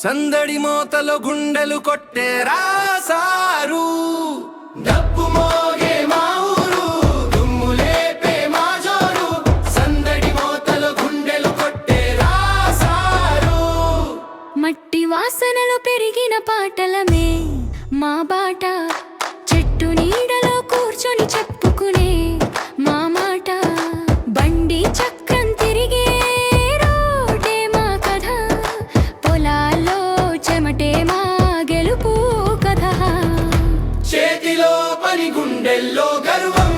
సందడి మోతలో గుండెలు కొట్టే రాసారు. డప్పు మోగే మా ఊరు, దుమ్ము లేపే మా జోరు, సందడి మోతలో గుండెలు కొట్టే రాసారు. మట్టి వాసనలో పెరిగిన పాటలమే మా బాట, చెట్టు నీడలో కూర్చొని చెప్పుకునే మా మాట. బండి చక్రం తిరిగే రోడ్డే మా కథ, పొలాల్లో చెమటే మా గెలుపు కథ. చేతిలో పని గుండెల్లో గర్వం